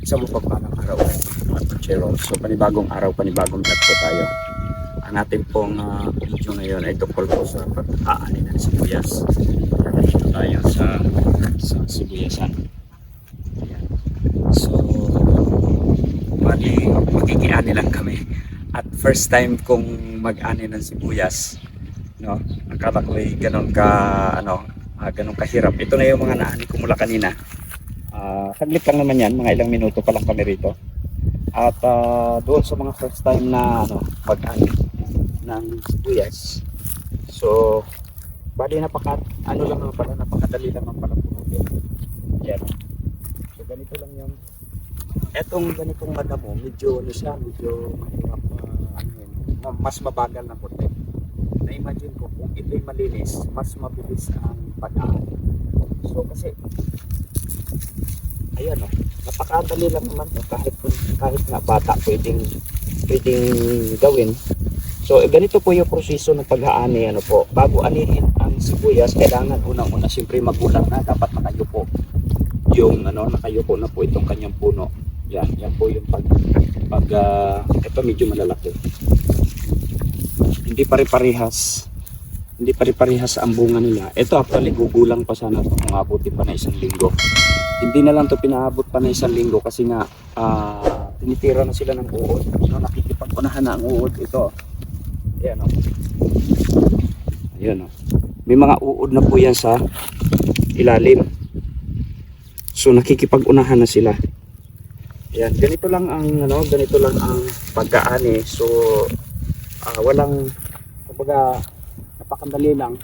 Isang mapagpalang araw, Chero. So panibagong araw, panibagong vlog po tayo. Ang ating pong video ngayon ay tungkol po sa pagkakaani ng sibuyas. Dito tayo sa sibuyasan. Ayan. So, makikiani lang kami. At first time kong mag-ani ng sibuyas, no? Akala ko ay ganun kahirap. Ito na yung mga naani ko mula kanina. Saglit lang naman yan, mga ilang minuto pa lang kami rito. At doon sa mga first time na mag-ani ng sibuyas, so bali napakadali lang pala punutin. Yan. So ganito lang yung ganitong madamo, medyo mahirap, mas mabagal na puti. Na-imagine ko kung ito'y malinis, mas mabilis ang pag-aani. So kasi ayan, napakadali lang naman, kahit na bata pwedeng gawin. So ganito po yung proseso ng pag-aani. Bago anihin ang sibuyas, kailangan unang-una siyempre magulang na, dapat nakayupo nakayupo na po itong kanyang puno. Yan po yung ito medyo malalaki. Hindi pare-parehas ang bunga nila. Ito actually gugulang pa sana ito kung abutin pa na 1 linggo. Hindi na lang ito pinaabot pa na 1 linggo kasi nga tinitira na sila ng uod. Nakikipag-unahan na ang uod ito. Ayan o. Ayan o. May mga uod na po yan sa ilalim. So nakikipag-unahan na sila. Ayan, ganito lang ang pagkaani. So kumbaga napakandali lang.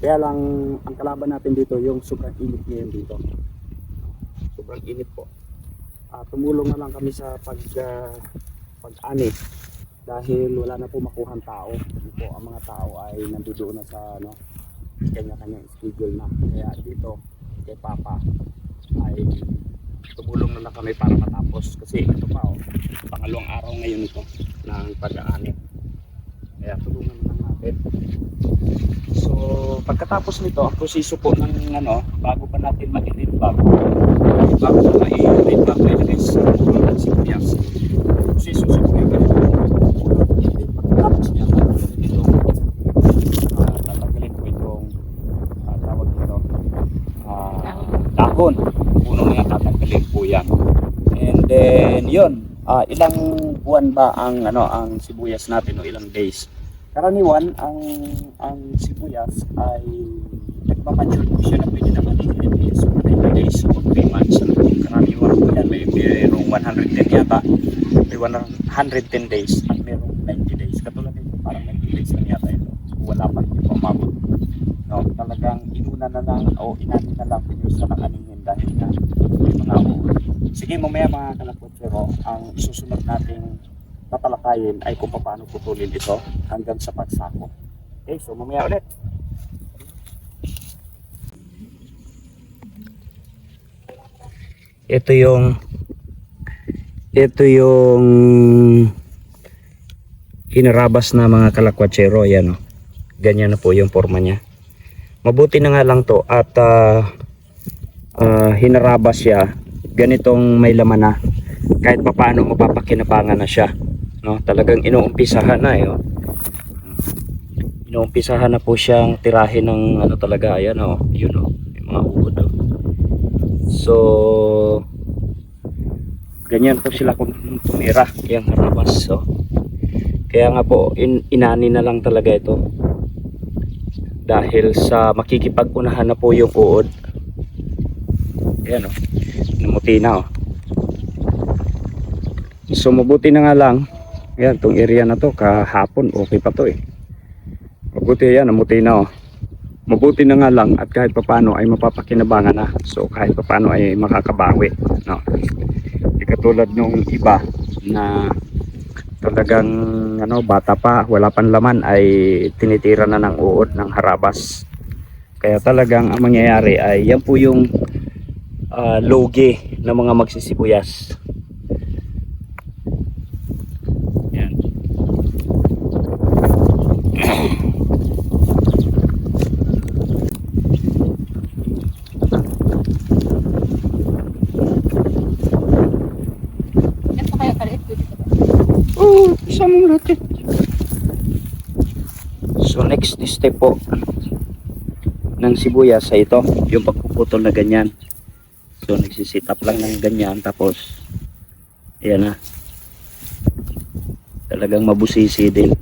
Kaya lang ang kalaban natin dito yung sobrang init ngayon dito. Sobrang init po. Tumulong na lang kami sa pag-ani dahil wala na po makuhang tao. Po, ang mga tao ay nandoon na sa kanya-kanya schedule na. Kaya dito kay Papa ay tumulong na lang kami para matapos kasi ito pa pangalawang araw ngayon ito ng pag-aani. Kaya tulungan na lang natin. So pagkatapos nito, ang proseso po ng bago pa natin mag-edit bago ilagay sa sibuyas. Proseso sa pagkatapos niya, tatanggalin ko itong tawag nito dahon. Puno na tatanggalin po yan. And then yun, ilang buwan ba ang sibuyas natin o ilang days? Karaniwan ang sibuyas ay nagmamature po siya na pwede naman i-release. So 90 days o 3 months. Karaniwan po yan, mayroong 110 yata, may 110 days at mayroong 90 days. Katulad nito, parang 90 days lang yata ito. Wala pa rin pamabot. Talagang inuna na lang o inanin na lang pinusa ng anihin dahil na may mga uod. Sige, mamaya mga kalakotsero, ang isusunod nating tatalakayin ay kung paano putulin ito hanggang sa pagsako. Okay, so mamaya ulit. Ito yung hinarabas na mga kalakwatsero. Yan ganyan na po yung forma niya. Mabuti na nga lang to at hinarabas siya ganitong may laman na kahit papaano mapapakinabangan na siya. Talagang inuumpisahan na inuumpisahan na po siyang tirahin ng talaga. Ayan yun may mga uod So ganyan po sila kung tumira yung harabas. Kaya nga po inani na lang talaga ito dahil sa makikipag-unahan na po yung uod. Ayan namuti na So mabuti na nga lang yan, itong area na to kahapon okay pa to mabuti yan, namuti na mabuti na nga lang at kahit papano ay mapapakinabangan na. So kahit papano ay makakabawi Di katulad nung iba na talagang bata pa, wala pang laman ay tinitira na ng uod ng harabas. Kaya talagang ang mangyayari ay yan po yung logi ng mga magsisibuyas. Yan. Isama mo natin. So next step po ng sibuyas ay ito, yung pagpuputol na ganyan. So nagsisit up lang ng ganyan, tapos ayan na. Talagang mabusisi din.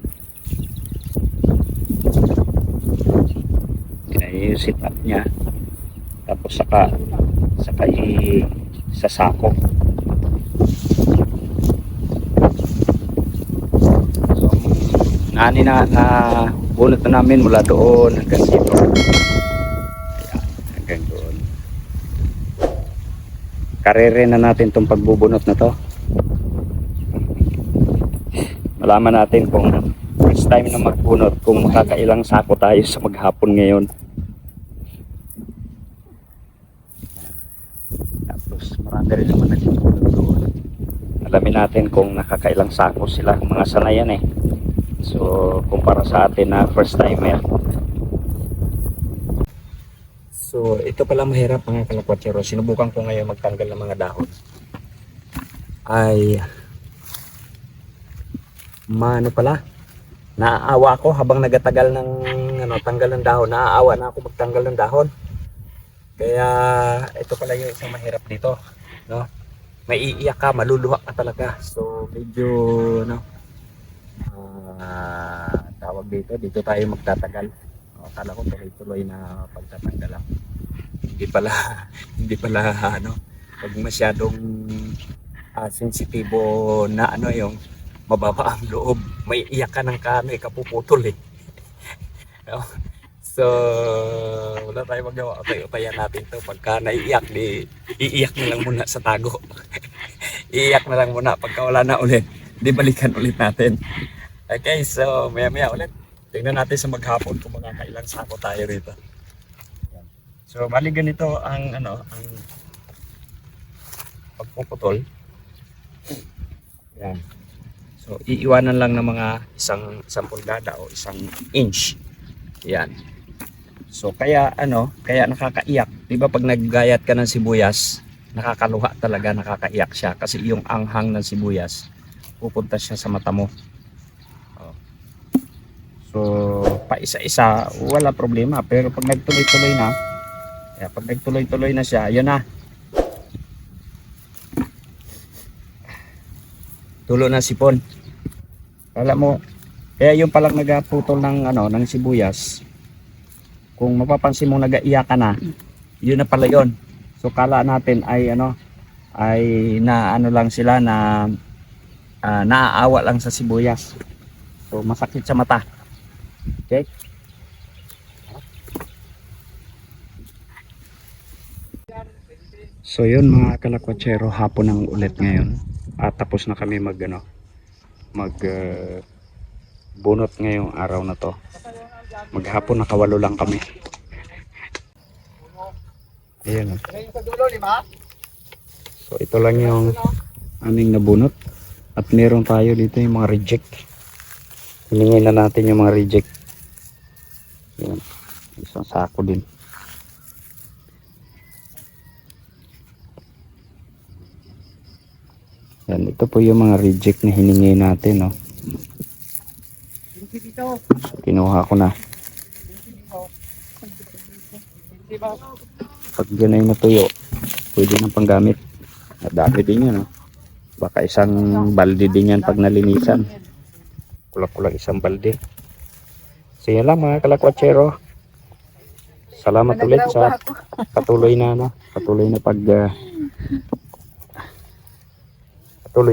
Kaya yung sit up niya, tapos saka sasako. So nani na bunot na namin mula doon hanggang dito. Ayan, hanggang doon. Karere na natin tong pagbubunot na to. Malaman natin kung first time na magbunot, kung makakailang sako tayo sa maghapon ngayon. Tapos marami rin naman nagbubunot doon. Alamin natin kung nakakailang sako sila, mga sanayan eh. So kumpara sa atin na first timer. So ito pala mahirap mga kalakwatsero. Sinubukan ko ngayon magtanggal ng mga dahon. Ay ano pala, naaawa ako habang nagatagal ng tanggal ng dahon. Naaawa na ako magtanggal ng dahon. Kaya ito pala yung isang mahirap dito, no? May iiyak ka, maluluha ka talaga. So medyo tawag dito tayo magtatagal. Akala ko tuloy-tuloy na pagtatanggal lang. Hindi pala pag masyadong sensitibo na yung mababa ang loob, may iyak ka ng kapuputol eh. So wala tayong magawa. Utayan natin to. Pagka naiiyak, iiyak na lang muna sa tago. Iiyak na lang muna. Pagka wala na ulit, di balikan ulit natin. Okay, so maya ulit tingnan natin sa maghapon kung makakailang sako tayo rito. So bali ganito ang pagpuputol. Yan. So iiwanan lang ng mga isang pulgada o 1 inch. Yan. So kaya nakakaiyak. 'Di ba pag naggayat ka ng sibuyas, nakakaluha talaga, nakakaiyak siya kasi yung anghang ng sibuyas pupunta siya sa mata mo. So pa isa-isa wala problema, pero pag nagtuloy-tuloy na siya, yun na. Tulo na sipon. Kala mo, kaya yung palang nagaputol ng sibuyas, kung mapapansin mo nagaiyak ka na, yun na pala yun. So kala natin ay lang sila na naaawa lang sa sibuyas. So masakit sa mata. Okay? So yun mga kalakwatsero, hapon ng ulit ngayon. At tapos na kami bunot ngayong araw na to. Maghapon nakawalo lang kami. Ayan. So ito lang yung aming nabunot. At meron tayo dito yung mga reject. Hiningin na natin yung mga reject. Ayan. Isang sako din. Yan, ito po yung mga reject na hiningi natin, no. So, kinuha ko na. Pag yan ay natuyo, pwede nang panggamit. Dami din yan, no. Baka isang balde din yan pag nalinisan. Kulang-kulang isang balde. So yan lang mga kalakwatsero. Salamat ulit sa patuloy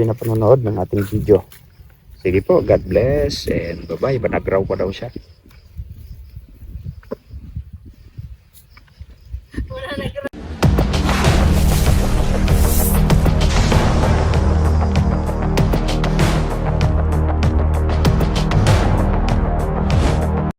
na panonood ng ating video. Sige po, God bless and bye-bye. Banagraw pa daw siya.